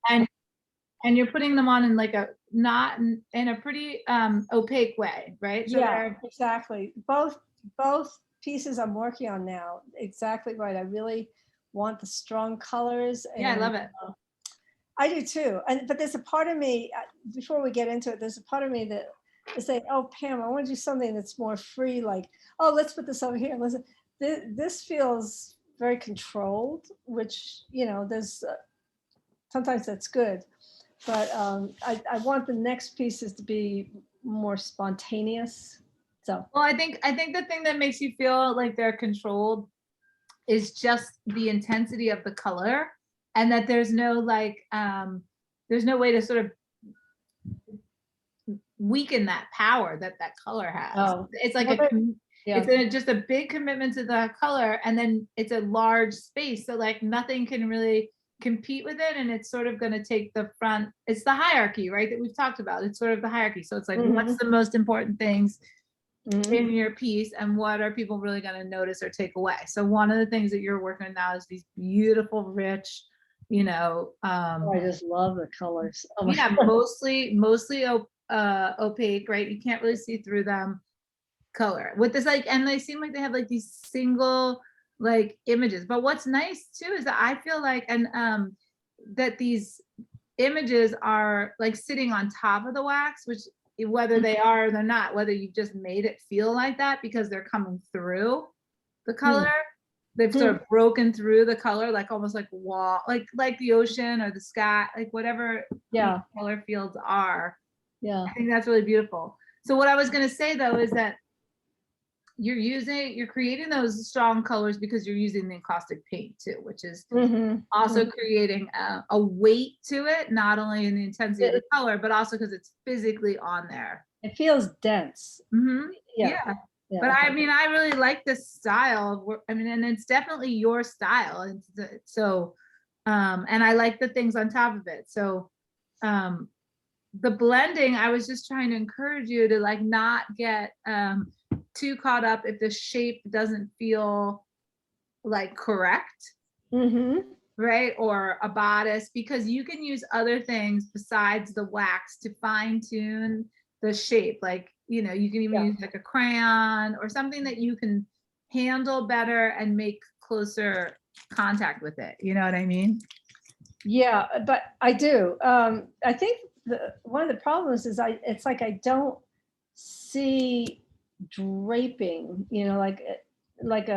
and you're putting them on in like a not in a pretty opaque way, right? So yeah, exactly. Both pieces I'm working on now. Exactly right. I really want the strong colors. And yeah, I love it. I do too. But there's a part of me, before we get into it, there's a part of me that is saying, oh, Pam, I want to do something that's more free, like, oh, let's put this over here. Listen, this feels very controlled, which, there's sometimes that's good. But I want the next pieces to be more spontaneous. So, well, I think the thing that makes you feel like they're controlled is just the intensity of the color, and that there's no like there's no way to sort of weaken that power that color has. oh, It's like yeah. it's just a big commitment to the color, and then it's a large space, so like nothing can really compete with it, and it's sort of going to take the front. It's the hierarchy, right, that we've talked about. It's sort of the hierarchy. So it's like, what's the most important things in your piece, and what are people really going to notice or take away? So one of the things that you're working on now is these beautiful, rich, I just love the colors. Oh my yeah, God. mostly opaque, right? You can't really see through them. Color with this, like, and they seem like they have like these single like images. But what's nice too is that I feel like, and that these images are like sitting on top of the wax, which whether they are or they're not, whether you've just made it feel like that because they're coming through the color. They've sort of broken through the color, like almost like wall, like the ocean or the sky, like whatever color fields are. Yeah. I think that's really beautiful. So what I was going to say though is that you're creating those strong colors because you're using the encaustic paint too, which is also creating a weight to it, not only in the intensity of the color, but also because it's physically on there. It feels dense. Yeah. But I mean, I really like this style. I mean, and it's definitely your style. And so, and I like the things on top of it. So, the blending, I was just trying to encourage you to like not get too caught up if the shape doesn't feel like correct, right? Or a bodice, because you can use other things besides the wax to fine tune the shape. Like, you can even use like a crayon or something that you can handle better and make closer contact with it. You know what I mean? Yeah, but I do. I think one of the problems is it's like I don't see draping, like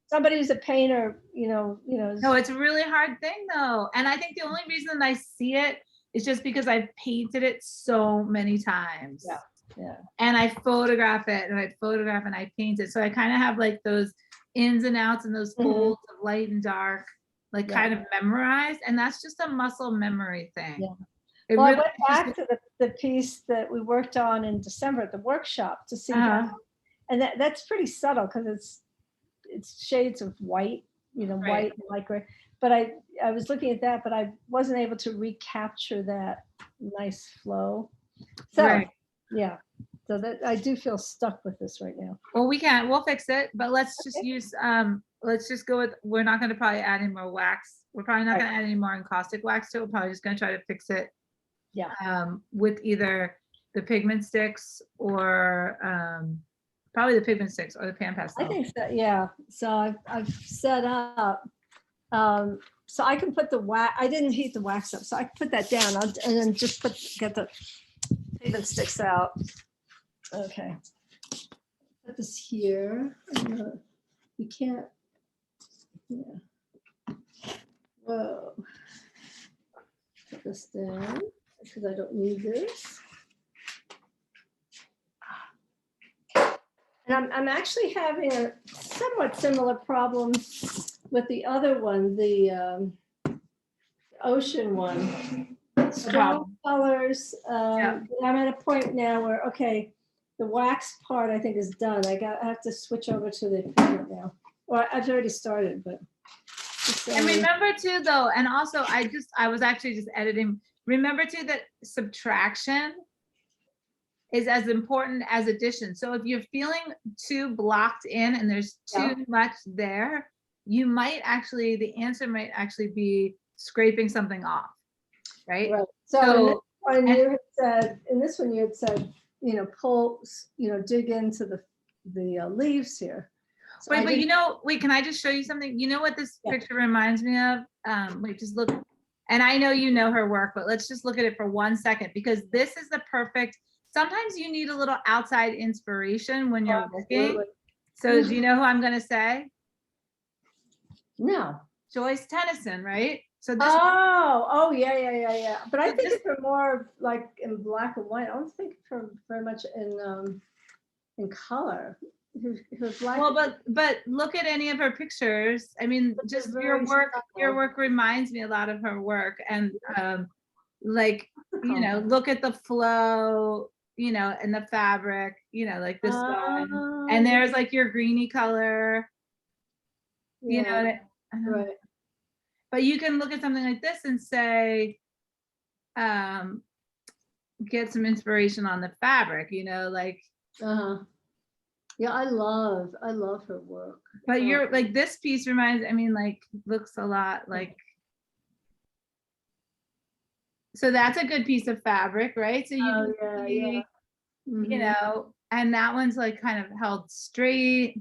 somebody who's a painter, No, it's a really hard thing though. And I think the only reason I see it is just because I've painted it so many times. Yeah. And I photograph it and I photograph and I paint it. So I kind of have like those ins and outs and those folds of light and dark, like kind of memorized. And that's just a muscle memory thing. Well, I went back to the piece that we worked on in December at the workshop to see how, and that's pretty subtle because it's shades of white, white and light gray. But I was looking at that, but I wasn't able to recapture that nice flow. So so that I do feel stuck with this right now. Well, we'll fix it, but let's just use let's just go with, we're not going to probably add any more wax. We're probably not going to add any more encaustic wax to it. We're probably just going to try to fix it with either the pigment sticks or probably the pigment sticks or the pan pastel. I think so, so I've set up so I can put the wax. I didn't heat the wax up, so I can put that down and then just get the pigment sticks out. Okay, put this here. You can't. Whoa. Put this down because I don't need this. And I'm actually having a somewhat similar problem with the other one, the ocean one. Strong colors. I'm at a point now where, okay, the wax part I think is done. I have to switch over to the pigment now. Well, I've already started, but. And remember too, though, and also I was actually just editing. Remember too that subtraction is as important as addition. So if you're feeling too blocked in and there's too much there, you might actually, the answer might actually be scraping something off. right? Right. So in and- this one you had said, pull, dig into the leaves here. So Wait, but you know, wait, can I just show you something? You know what this Yeah. picture reminds me of? Wait, just look. And I know you know her work, but let's just look at it for 1 second, because this is the perfect, sometimes you need a little outside inspiration when you're looking. Absolutely. So do you know who I'm gonna say? No. Joyce Tennyson, right? So this, Oh, yeah. But I So think this- of her more like in black and white. I don't think of her very much in color. Her black. well, but look at any of her pictures. I mean, But just they're your very work subtle. reminds me a lot of her work. And like, look at the flow, and the fabric, like this one. And there's like your greeny color, Yeah, right. but you can look at something like this and say, get some inspiration on the fabric, like, Yeah, I love her work. but you're like, this piece reminds, like, looks a lot like, so that's a good piece of fabric, right? So you can see, and that one's like kind of held straight,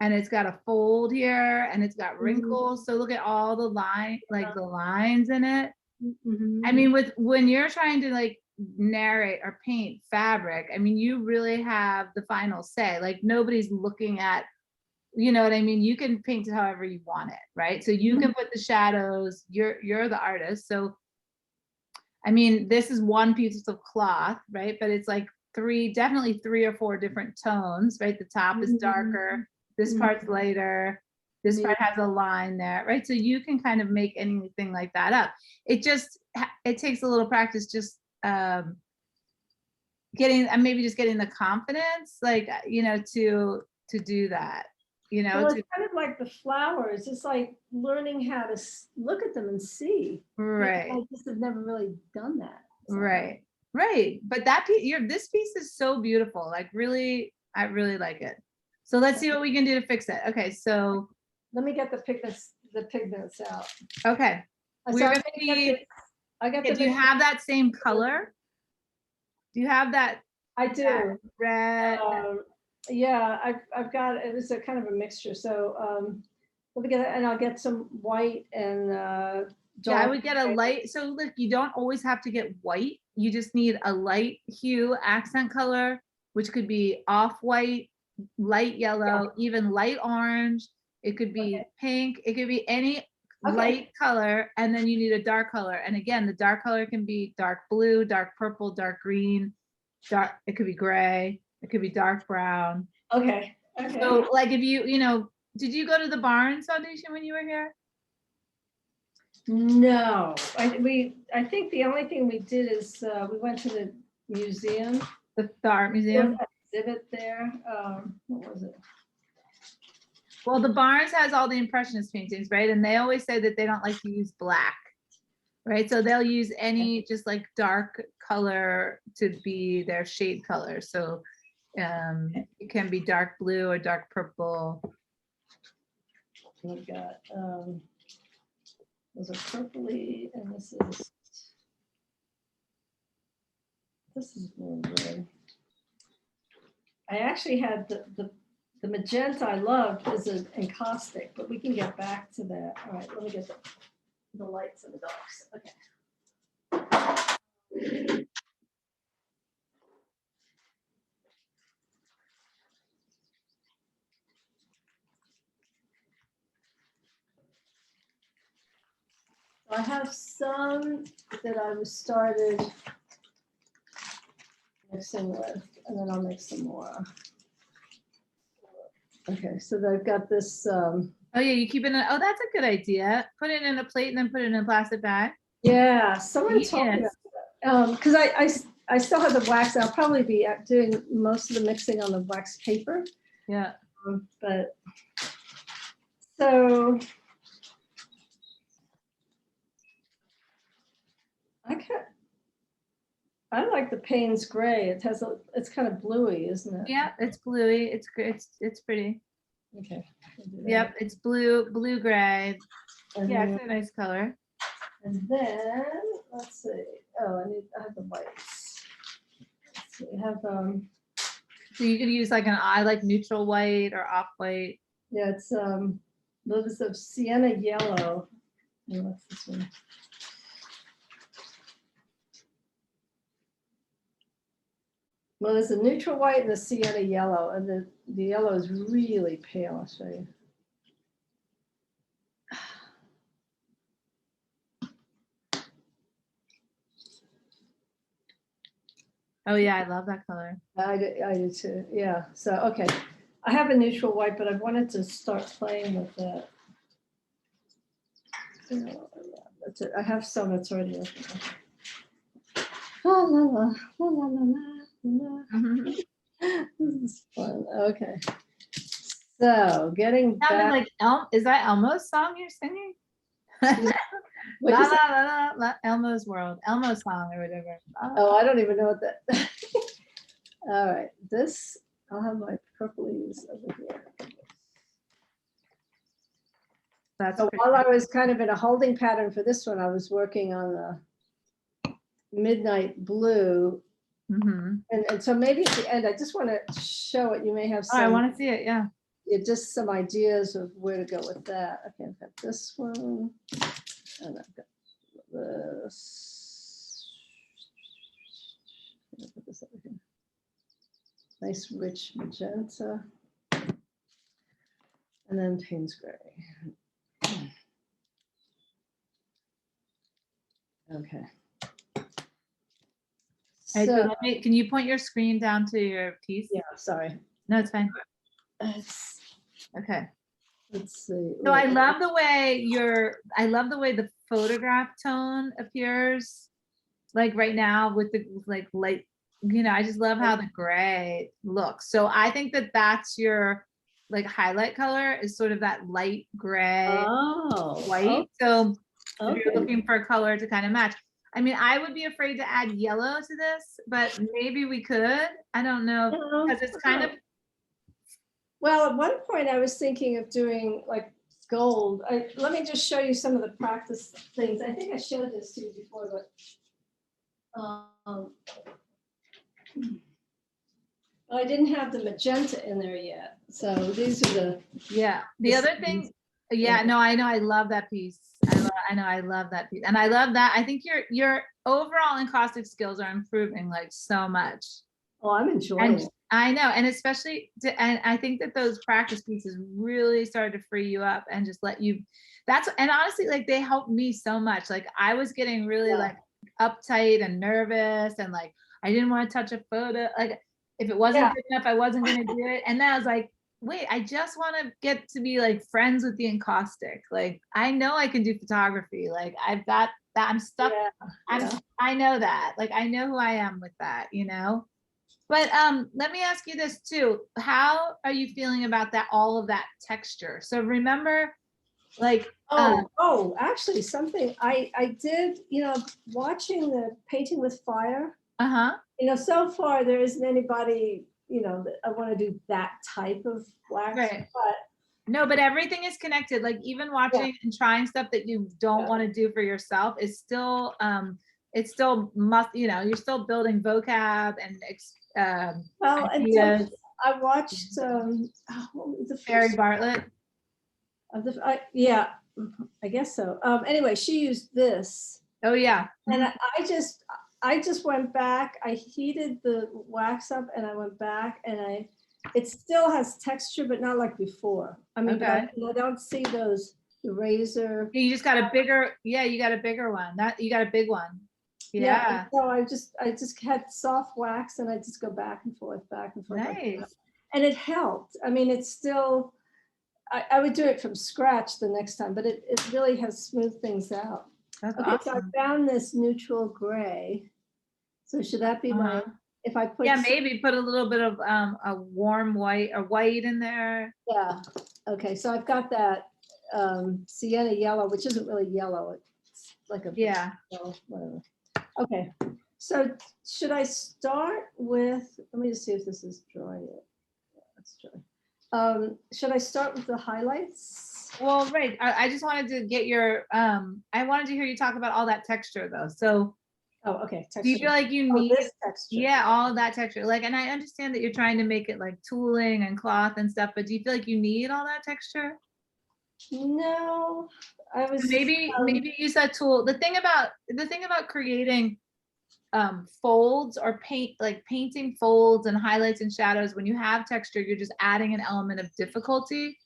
and it's got a fold here, and it's got wrinkles. So look at all the the lines in it. I mean, when you're trying to like narrate or paint fabric, you really have the final say. Like, nobody's looking at, you know what I mean? You can paint it however you want it, right? So you can put the shadows, you're the artist. So this is one piece of cloth, right? But it's like definitely 3 or 4 different tones, right? The top is darker, this part's lighter, this part has a line there, right? So you can kind of make anything like that up. It takes a little practice, just maybe just getting the confidence, like, to do that. Well, it's kind of like the flowers. It's like learning how to look at them and see. Right. I just have never really done that. So. Right. But that this piece is so beautiful. Like, really, I really like it. So let's see what we can do to fix it. Okay, so let me get the pigments out. Okay. We're gonna need. Do you have that same color? Do you have that? I do. Red. Yeah, I've got, it was a kind of a mixture. So let me get it, and I'll get some white and yeah, I would get a light. So look, you don't always have to get white. You just need a light hue accent color, which could be off-white, light yellow, even light orange. It could be pink. It could be any light color, and then you need a dark color. And again, the dark color can be dark blue, dark purple, dark green, it could be gray, it could be dark brown. Okay. So like, if did you go to the Barnes audition when you were here? No, I think the only thing we did is we went to the museum, the art museum exhibit there. What was it? Well, the Barnes has all the Impressionist paintings, right? And they always say that they don't like to use black, right? So they'll use any just like dark color to be their shade color. So it can be dark blue or dark purple. We've got those are purpley, and this is really good. I actually had the magenta I loved is an encaustic, but we can get back to that. All right, let me get the lights and the darks. Okay. I have some that I was started mixing with, and then I'll mix some more. Okay, so I've got this. Oh yeah, you keep it in. Oh, that's a good idea. Put it in a plate and then put it in a plastic bag. Yeah, someone told me that. Because I still have the wax. I'll probably be doing most of the mixing on the wax paper. Yeah. But so I like the Payne's gray. It's kind of bluey, isn't it? Yeah, it's bluey. It's good. It's pretty. Okay. Yep, it's blue gray. And yeah, it's a nice color. And then let's see. Oh, I have the whites. Let's see, I have, So you could use like I like neutral white or off white. yeah, it's, those of sienna yellow. And what's this one? Well, there's a neutral white and the sienna yellow, and the yellow is really pale. I'll show you. Oh yeah, I love that color. I do too. Yeah. So, okay. I have a neutral white, but I wanted to start playing with that. Oh, yeah, that's it. I have some that's already open. La, la, la, la, la, la, la. This is fun. Okay. So, getting Sounded back. like is that Elmo's song you're singing? What'd La you say? la la la la, Elmo's World, Elmo's song or whatever. Oh, I don't even know what that. All right, this, I'll have my purplies over here. That's So pretty while I was kind of in a holding pattern for this one, I was working on the midnight blue. Mhm. And so maybe at the end, I just want to show it. You may have Oh, I some, want to see it. Yeah. just some ideas of where to go with that. Okay, I've got this one, and I've got this. I'll put this over here. Nice rich magenta. And then Payne's gray. Okay. All right, So, can you point your screen down to your piece? yeah, sorry. No, it's fine. Let's Okay. see. So I love the way the photograph tone appears, like right now with the like light, I just love how the gray looks. So I think that that's your like highlight color is sort of that light gray white. So if you're looking for a color to kind of match, I mean, I would be afraid to add yellow to this, but maybe we could. I don't know, because it's kind of. Well, at one point I was thinking of doing like gold. Let me just show you some of the practice things. I think I showed this to you before, but I didn't have the magenta in there yet. So these are the. Yeah. The other thing, yeah, no, I know. I love that piece. I know. I love that piece. And I love that. I think your overall encaustic skills are improving like so much. Oh, I'm enjoying it. I know. And especially, and I think that those practice pieces really started to free you up and just let you, and honestly, like they helped me so much. Like I was getting really like uptight and nervous and like, I didn't want to touch a photo. Like if it wasn't good enough, I wasn't going to do it. And then I was like, wait, I just want to get to be like friends with the encaustic. Like, I know I can do photography. Like I've got that. I'm stuck. I know that. Like, I know who I am with that, But let me ask you this too. How are you feeling about that, all of that texture? So remember, like, actually something I did, watching the Painting with Fire. So far there isn't anybody, that I want to do that type of wax. Right. But no, but everything is connected. Like even watching and trying stuff that you don't want to do for yourself is still, it's still you're still building vocab and ideas. I watched the Barry Bartlett. I guess so. Anyway, she used this. Oh yeah. And I just went back. I heated the wax up, and I went back, and it still has texture, but not like before. I mean, I don't see the razor. You just got a bigger. Yeah, you got a bigger one. You got a big one. Yeah. So I just had soft wax, and I just go back and forth. Nice. And it helped. I mean, it's still. I would do it from scratch the next time, but it really has smoothed things out. That's awesome. So I found this neutral gray. So should that be my, if I put. Yeah, maybe put a little bit of a warm white or white in there. Yeah. Okay. So I've got that sienna yellow, which isn't really yellow. It's like a. Yeah. Whatever. Okay. So should I start with, let me just see if this is dry yet. Yeah, it's dry. Should I start with the highlights? Well, right. I just wanted to get your, I wanted to hear you talk about all that texture though. So Oh, okay. do you feel like you Oh, need, this texture. yeah, all of that texture? Like, and I understand that you're trying to make it like tooling and cloth and stuff, but do you feel like you need all that texture? No, I was Maybe use that tool. The thing about creating folds or painting folds and highlights and shadows, when you have texture, you're just adding an element of difficulty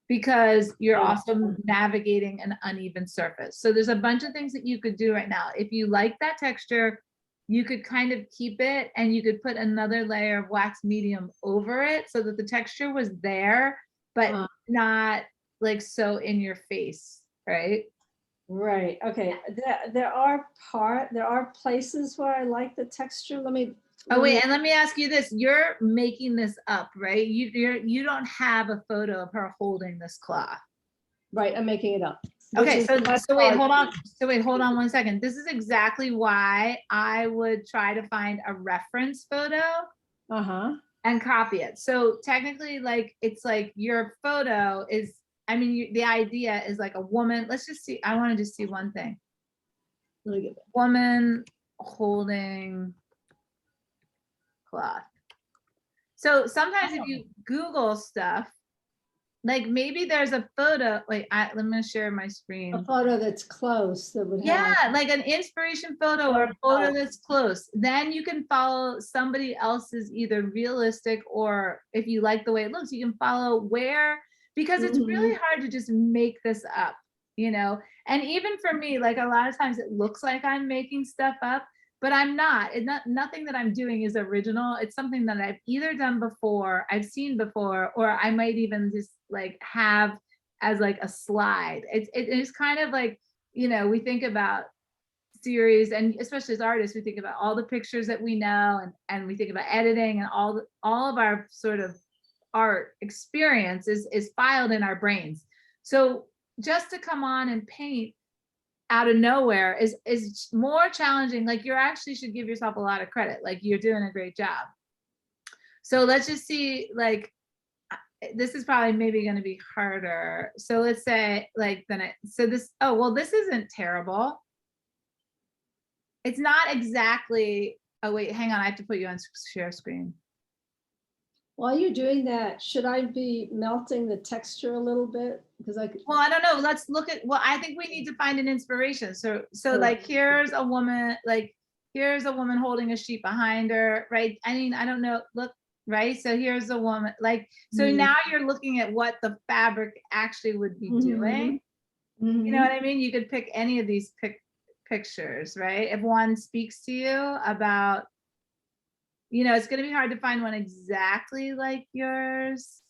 because you're also navigating an uneven surface. So there's a bunch of things that you could do right now. If you like that texture, you could kind of keep it and you could put another layer of wax medium over it so that the texture was there, but not like so in your face, right? Right. Okay. There are places where I like the texture. Oh wait, and let me ask you this: you're making this up, right? You don't have a photo of her holding this cloth. Right. I'm making it up. Okay, so wait, hold on. So wait, hold on 1 second. This is exactly why I would try to find a reference photo and copy it. So technically, like it's like your photo is. I mean, the idea is like a woman. Let's just see. I want to just see one thing. Woman holding cloth. So sometimes if you Google stuff, like maybe there's a photo. Wait, let me share my screen. A photo that's close that would have. Yeah, like an inspiration photo or a photo that's close. Then you can follow somebody else's either realistic or if you like the way it looks, you can follow where, because it's really hard to just make this up, you know? And even for me, like a lot of times it looks like I'm making stuff up, but I'm not. Nothing that I'm doing is original. It's something that I've either done before, I've seen before, or I might even just like have as like a slide. It's kind of like, you know, we think about series, and especially as artists, we think about all the pictures that we know, and we think about editing, and all of our sort of art experience is filed in our brains. So just to come on and paint out of nowhere is more challenging. Like you actually should give yourself a lot of credit. Like you're doing a great job. So let's just see, like this is probably maybe going to be harder. So let's say like oh, well, this isn't terrible. It's not exactly, oh wait, hang on. I have to put you on share screen. While you're doing that, should I be melting the texture a little bit? Because well, I don't know. Let's look at, well, I think we need to find an inspiration. So like here's a woman, holding a sheet behind her, right? I mean, I don't know. Look, right? So here's a woman, like, so now you're looking at what the fabric actually would be doing. You know what I mean? You could pick any of these pictures, right? If one speaks to you about, you know, it's going to be hard to find one exactly like yours.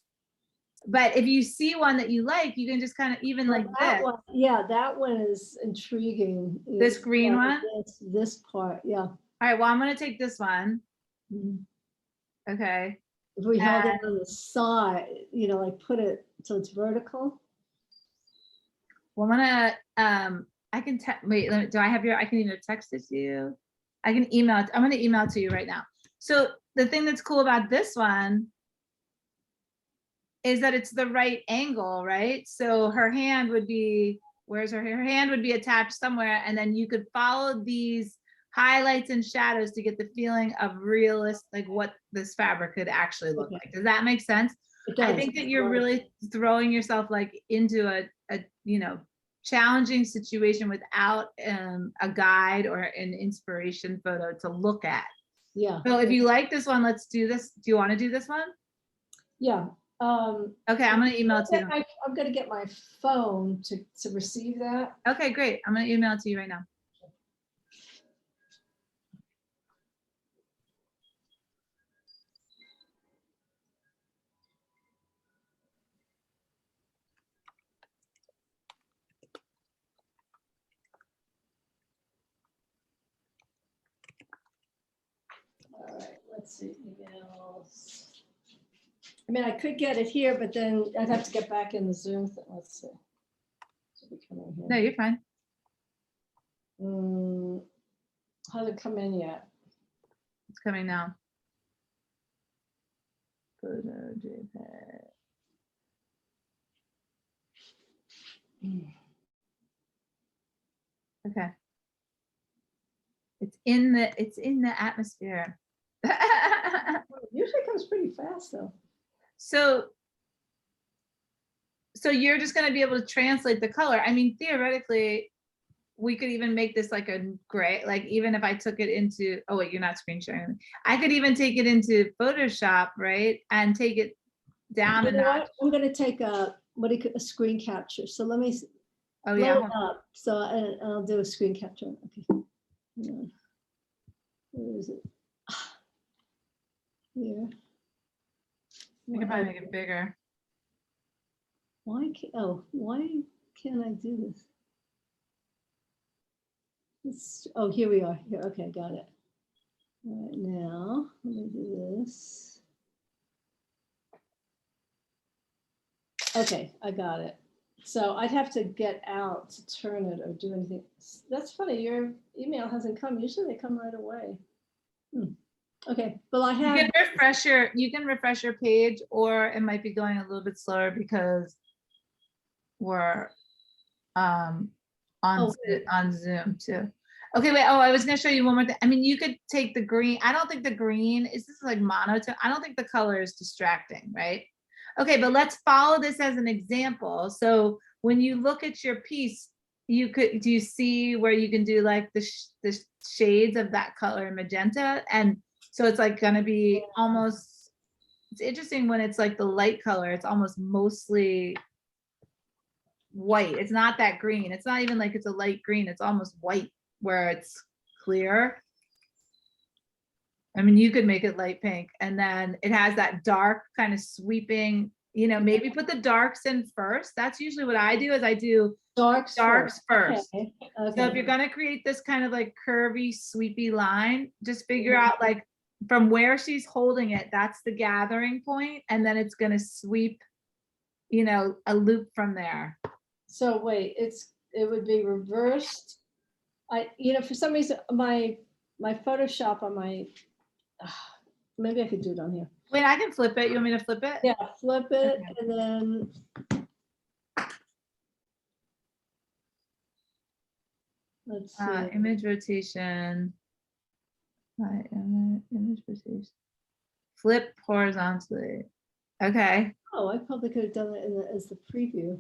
But if you see one that you like, you can just kind of even like that one. Yeah, that one is intriguing. This green one? This part, yeah. All right, well, I'm going to take this one. Okay. If we held it on the side, you know, like put it so it's vertical. Well, I'm gonna, I can wait, do I have I can either text it to you. I can email it. I'm going to email it to you right now. So the thing that's cool about this one is that it's the right angle, right? So her hand would be, where's her hand would be attached somewhere, and then you could follow these highlights and shadows to get the feeling of realist, like what this fabric could actually look like. Does that make sense? I think that you're really throwing yourself like into a you know, challenging situation without a guide or an inspiration photo to look at. Yeah. So if you like this one, let's do this. Do you want to do this one? Yeah. Okay, I'm going to email it to you. I'm going to get my phone to receive that. Okay, great. I'm going to email it to you right now. All right, let's see, emails. I mean, I could get it here, but then I'd have to get back in the Zoom thing. Let's see. No, you're fine. Hasn't come in yet. It's coming now. Photo JPEG. Okay. It's in the atmosphere. It usually comes pretty fast though. So you're just going to be able to translate the color. I mean, theoretically, we could even make this like a gray, like even if I took it into, oh wait, you're not screen sharing. I could even take it into Photoshop, right? And take it down You a know notch. what? I'm gonna take a screen capture. So let me Oh blow yeah. it up. So I'll do a screen capture. Okay. Hang on. Where is it? Here. We can probably make it bigger. Why can't I do this? Oh, here we are. Here, okay, got it. All right, now let me do this. Okay, I got it. So I'd have to get out to turn it or do anything. That's funny. Your email hasn't come. Usually they come right away. Okay, well I have. You can refresh your page, or it might be going a little bit slower because we're on Zoom too. Okay, wait. Oh, I was gonna show you one more thing. I mean, you could take the green. I don't think the green is this like monotone. I don't think the color is distracting, right? Okay, but let's follow this as an example. So when you look at your piece, do you see where you can do like the shades of that color in magenta? And so it's like gonna be almost, it's interesting when it's like the light color, it's almost mostly white. It's not that green. It's not even like it's a light green. It's almost white where it's clear. I mean, you could make it light pink, and then it has that dark kind of sweeping, maybe put the darks in first. That's usually what I do, is I do darks first. Okay. So if you're going to create this kind of like curvy, sweepy line, just figure out like from where she's holding it, that's the gathering point, and then it's going to sweep, a loop from there. So wait, it would be reversed. For some reason, my Photoshop on my, maybe I could do it on here. Wait, I can flip it. You want me to flip it? Yeah, flip it, Okay. and then. Let's see. Image rotation. Image rotation. Flip horizontally. Okay. Oh, I probably could have done it as the preview.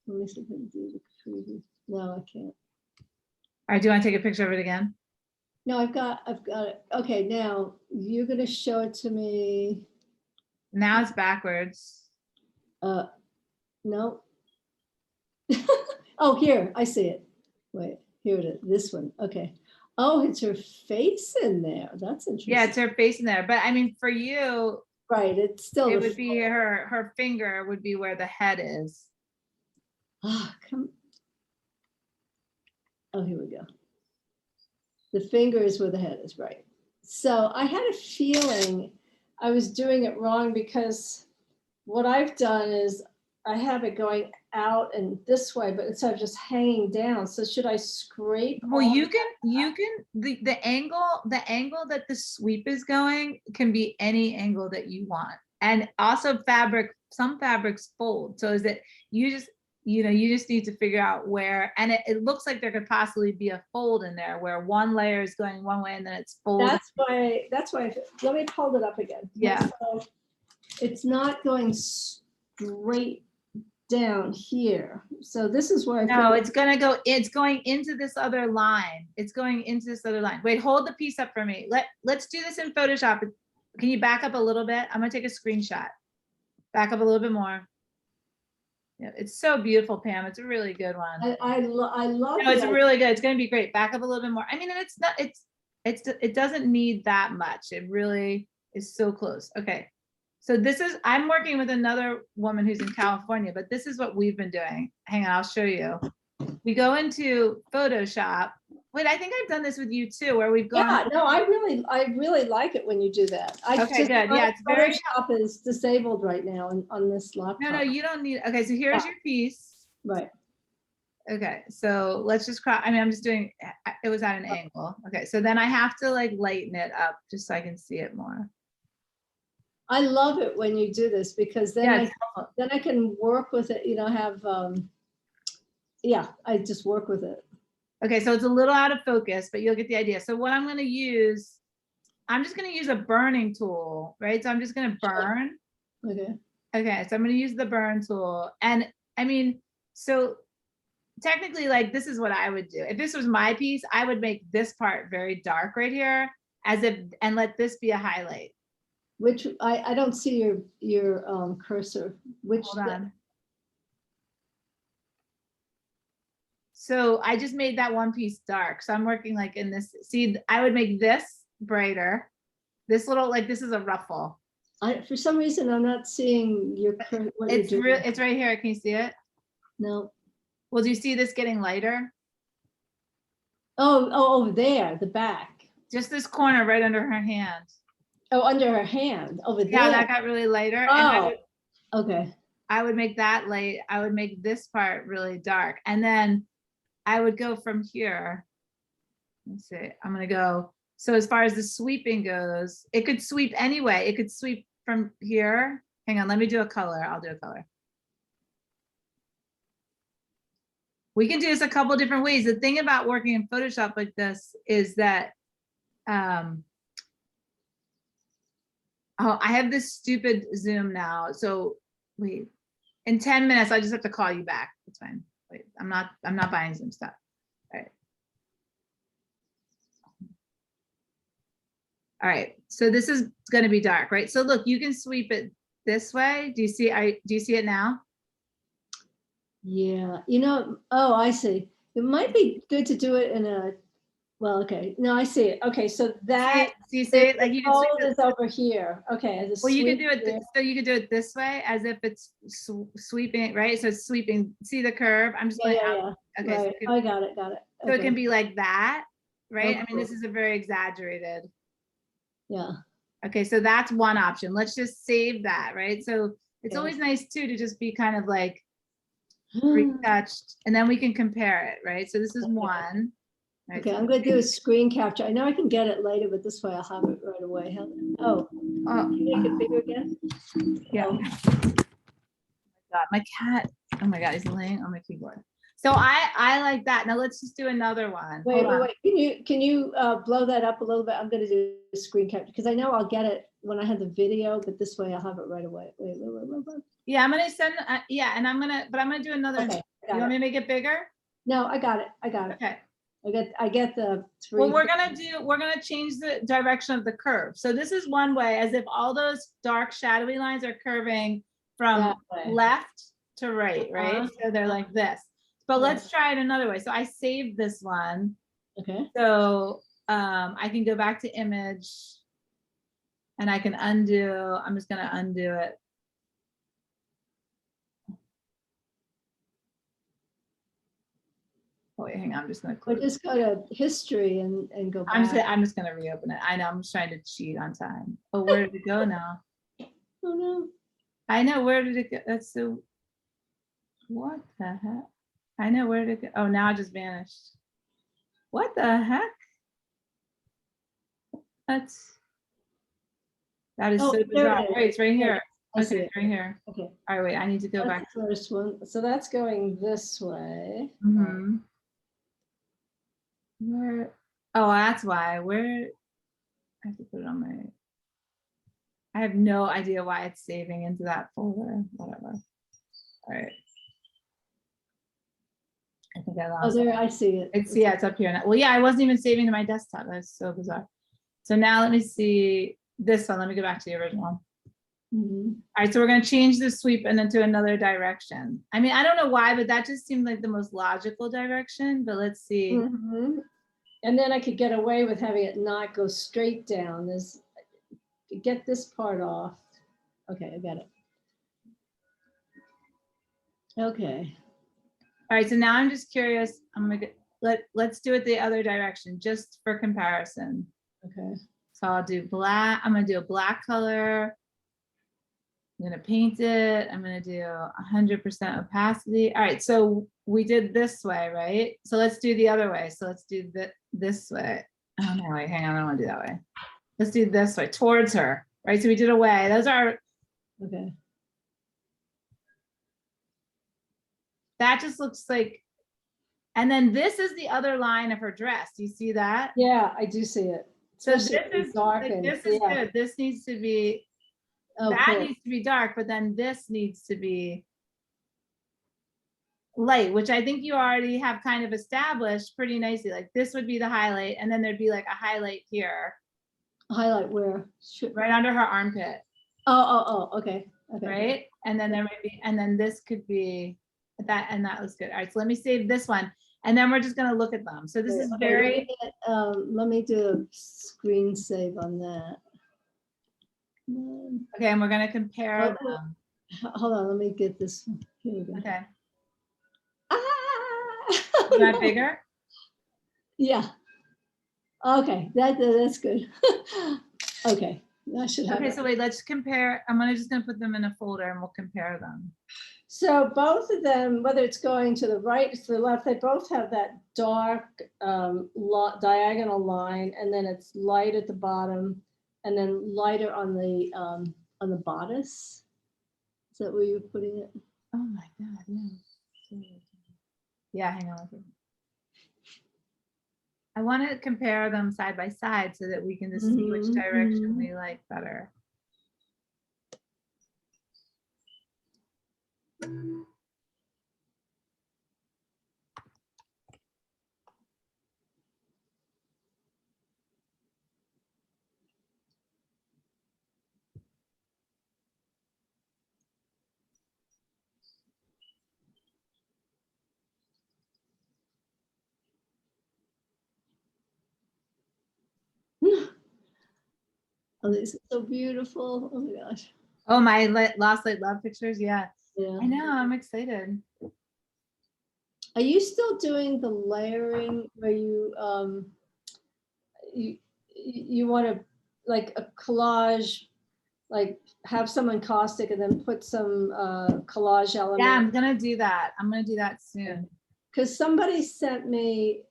Let me see if I can do the preview. No, I can't. All right, do you want to take a picture of it again? No, I've got it. Okay, now you're going to show it to me. Now it's backwards. No. Oh, here, I see it. Wait, here it is. This one. Okay. Oh, it's her face in there. That's interesting. Yeah, it's her face in there. But I mean, for you, right, it's still. It would be her finger would be where the head is. Oh, oh, here we go. The finger is where the head is, right? So I had a feeling I was doing it wrong, because what I've done is I have it going out and this way, but instead of just hanging down. So should I scrape? Well, you can the angle that the sweep is going can be any angle that you want. And also some fabrics fold. So is it you just need to figure out where, and it looks like there could possibly be a fold in there where one layer is going one way and then it's folded. That's why let me hold it up again. Yeah. So it's not going straight down here. So this is where it's going into this other line. It's going into this other line. Wait, hold the piece up for me. Let's do this in Photoshop. Can you back up a little bit? I'm gonna take a screenshot. Back up a little bit more. Yeah, it's so beautiful, Pam. It's a really good one. I love it. It's really good. It's gonna be great. Back up a little bit more. I mean, and it's not. It doesn't need that much. It really is so close. Okay. So I'm working with another woman who's in California, but this is what we've been doing. Hang on, I'll show you. We go into Photoshop. Wait, I think I've done this with you too, where we've gone. Yeah, no, I really like it when you do that. Okay, good. Yeah, it's very. Photoshop is disabled right now on this laptop. No, you don't need. Okay, so here's your piece. Right. Okay, so let's just crop. I mean, I'm just doing. It was at an angle. Okay, so then I have to like lighten it up just so I can see it more. I love it when you do this, because then I can work with it. Have yeah, I just work with it. Okay, so it's a little out of focus, but you'll get the idea. So what I'm going to use, I'm just going to use a burning tool, right? So I'm just going to burn. Okay. Okay, so I'm going to use the burn tool. And I mean, so technically, like, this is what I would do. If this was my piece, I would make this part very dark right here, as if, and let this be a highlight. Which I don't see your cursor. Which Hold on. So I just made that one piece dark. So I'm working like in this, see, I would make this brighter. This little, like, this is a ruffle. for some reason I'm not seeing your what It's you're doing. it's right here. Can you see it? No. Well, do you see this getting lighter? Oh, over there, the back. Just this corner right under her hand. Oh, under her hand, over there. Yeah, that got really lighter. Oh, And okay. I would make that light. I would make this part really dark. And then I would go from here. Let's see, I'm gonna go. So as far as the sweeping goes, it could sweep anyway. It could sweep from here. Hang on, let me do a color. I'll do a color. We can do this a couple different ways. The thing about working in Photoshop like this is that, oh, I have this stupid Zoom now. So wait, in 10 minutes, I just have to call you back. It's fine. Wait, I'm not buying Zoom stuff. All right. All right, so this is going to be dark, right? So look, you can sweep it this way. Do you see? Do you see it now? Yeah, oh, I see. It might be good to do it in a, well, okay. No, I see it. Okay, so that do you see it? Like, you can sweep is over here. Okay. Well, you can do it. So you can do it this way, as if it's sweeping, right? So it's sweeping. See the curve? I'm just going out. Okay, right. so I got it. So it can be like that, right? Oh, I mean, this is a very exaggerated. Yeah. Okay, so that's one option. Let's just save that, right? So it's Okay. always nice too to just be kind of like retouched, and then we can compare it, right? So this is one. Right, Okay, so I'm going to do a screen capture. I know I can get it later, but this way I'll have it right away. Oh, can you make it bigger again? Yeah. Oh. Oh my God, my cat. Oh my God, he's laying on my keyboard. So I like that. Now let's just do another one. Wait. Can you blow that up a little bit? I'm going to do a screen capture because I know I'll get it when I have the video, but this way I'll have it right away. Wait. Yeah, I'm gonna send. Yeah, and I'm gonna do another. Okay, you want me to make it bigger? No, I got it. Okay. I get the three. Well, we're gonna change the direction of the curve. So this is one way, as if all those dark shadowy lines are curving from left to right, right? So they're like this. But let's try it another way. So I saved this one. Okay. So I can go back to image and I can undo. I'm just gonna undo it. Oh, wait, hang on, I'm just gonna close. Just go to history and go back. I'm just gonna reopen it. I know, I'm just trying to cheat on time. Oh, where did it go now? Oh no. I know, where did it go? That's so, what the heck? I know, where did it go? Oh, now it just vanished. What the heck? That is so bizarre. Wait, it's right here. Okay, it's right here. Okay. All right, wait, I need to go back. The first one. So that's going this way. Mm-hmm. Where? Oh, that's why. Where? I have to put it on my. I have no idea why it's saving into that folder. Whatever. All right. I think I lost. Oh, there, I see it. Yeah, it's up here now. Well, yeah, I wasn't even saving to my desktop. That's so bizarre. So now let me see this one. Let me go back to the original. Mm-hmm. All right, so we're going to change the sweep and then to another direction. I mean, I don't know why, but that just seemed like the most logical direction. But let's see. Mm-hmm. And then I could get away with having it not go straight down. Get this part off. Okay, I got it. Okay. All right, so now I'm just curious. I'm gonna let's do it the other direction just for comparison. Okay. So I'll do black. I'm gonna do a black color. I'm gonna paint it. I'm gonna do 100% opacity. All right, so we did this way, right? So let's do the other way. So let's do this way. Oh no, wait, hang on, I don't wanna do that way. Let's do this way, towards her, right? So we did away. Those are, okay. that just looks like And then this is the other line of her dress. Do you see that? Yeah, I do see it. So this Especially when is it's darkened. this is Yeah. good. This needs to be, Oh, that cool. needs to be dark, but then this needs to be light, which I think you already have kind of established pretty nicely. Like this would be the highlight, and then there'd be like a highlight here, Highlight where? right under her armpit, Oh, okay. Okay. right? And then there might be, and then this could be that, and that looks good. All right, so let me save this one, and then we're just gonna look at them. So this is Okay, very, let me do a screen save on that. okay, and we're gonna compare Oh, them. Hold on, let me get this one. Here we go. Okay, Ah! is that bigger? Yeah. Okay, that's good. Okay, that should have Okay, it. so wait, let's compare. Just gonna put them in a folder and we'll compare them. So both of them, whether it's going to the right or to the left, they both have that dark diagonal line, and then it's light at the bottom, and then lighter on the bodice. Is that where you're putting it? Oh my God, yeah. Yeah, hang on. I want to compare them side by side so that we can just see which direction we like better. Oh, these are so beautiful. Oh my gosh. Oh, my Lost Light Love pictures. Yeah, Yeah. I know. I'm excited. Are you still doing the layering where you want to like a collage, like have some encaustic and then put some collage element? Yeah, I'm gonna do that. I'm gonna do that soon. Because somebody sent me,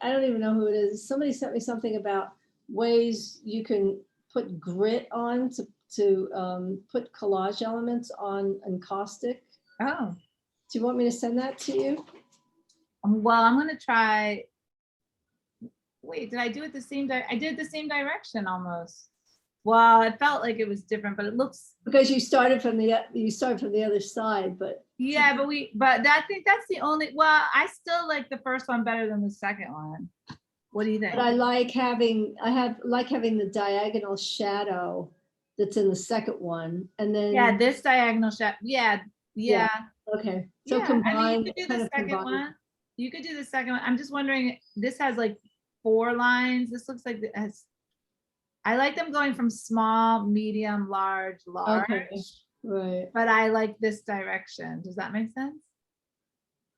I don't even know who it is. Somebody sent me something about ways you can put grit on to put collage elements on encaustic. Oh, Do you want me to send that to you? well, I'm gonna try. Wait, did I do it the same? I did the same direction almost. Well, it felt like it was different, but it looks. Because you started from the other side, but Yeah, but I think that's the only. Well, I still like the first one better than the second one. What do you think? but I like having the diagonal shadow that's in the second one, and then Yeah, this diagonal shadow. Yeah. Okay, so Yeah, combine. you could do the second one. You could do the second one. I'm just wondering, this has like 4 lines. This looks like it has, I like them going from small, medium, large, Okay, right. but I like this direction. Does that make sense?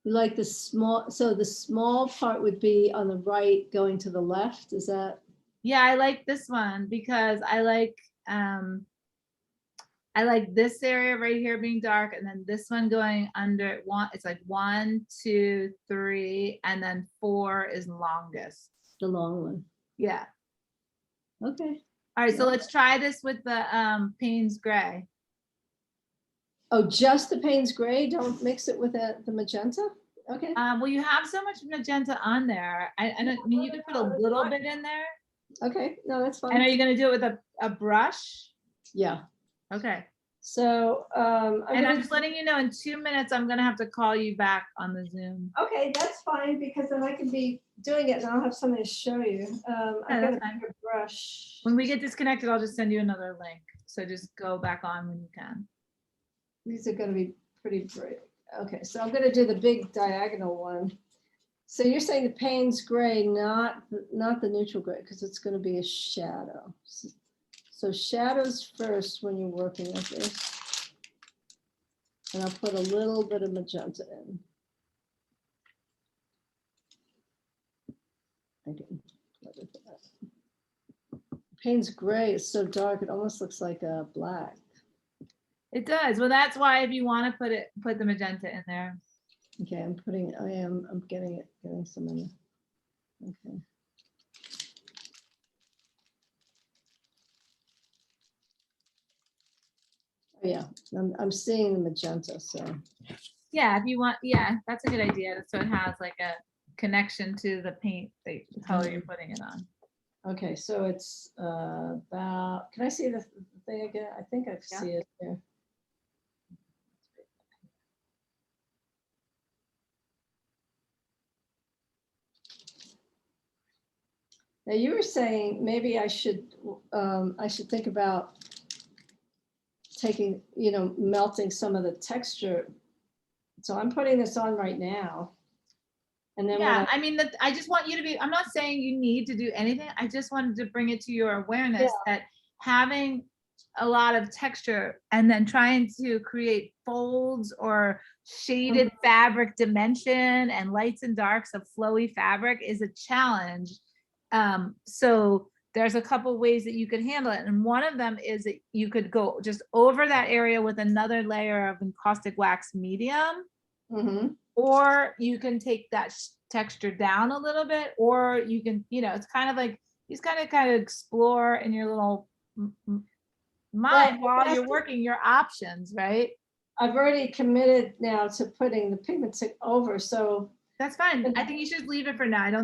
You like the small, so the small part would be on the right going to the left, is that? Yeah, I like this one because I like this area right here being dark, and then this one going under one. It's like 1, 2, 3, and then 4 is longest. The long one. Yeah. Okay. All right, so let's try this with the Payne's Gray. Oh, just the Payne's Gray? Don't mix it with the magenta? Okay. Well, you have so much magenta on there. I don't mean, you could put a little bit in there. Okay, no, that's fine. And are you going to do it with a brush? Yeah. Okay. So I'm just letting you know, in 2 minutes, I'm going to have to call you back on the Zoom. Okay, that's fine, because then I can be doing it and I'll have something to show you. I've got a bigger brush. When we get disconnected, I'll just send you another link. So just go back on when you can. These are going to be pretty bright. Okay, so I'm going to do the big diagonal one. So you're saying the Payne's Gray, not the neutral gray, because it's going to be a shadow. So shadows first when you're working with this. And I'll put a little bit of magenta in. Payne's Gray is so dark, it almost looks like a black. It does. Well, that's why if you want to put the magenta in there. Okay, I'm getting some in there. Okay. Oh, yeah, I'm seeing the magenta, so. Yeah, if you want, yeah, that's a good idea. So it has like a connection to the paint, the color you're putting it on. Okay, so it's about, can I see the thing again? I think I Yeah. see it there. Now you were saying maybe I should think about taking, melting some of the texture. So I'm putting this on right now. And then Yeah, I mean, I just want you to be, I'm not saying you need to do anything. I just wanted to bring it to your awareness that having a lot of texture and then trying to create folds or shaded fabric dimension and lights and darks of flowy fabric is a challenge. So there's a couple ways that you could handle it. And one of them is that you could go just over that area with another layer of encaustic wax medium. Or you can take that texture down a little bit, or you can, it's kind of like, you just kind of explore in your little mind while you're working your options, right? I've already committed now to putting the pigment stick over, so That's fine. I think you should leave it for now. I don't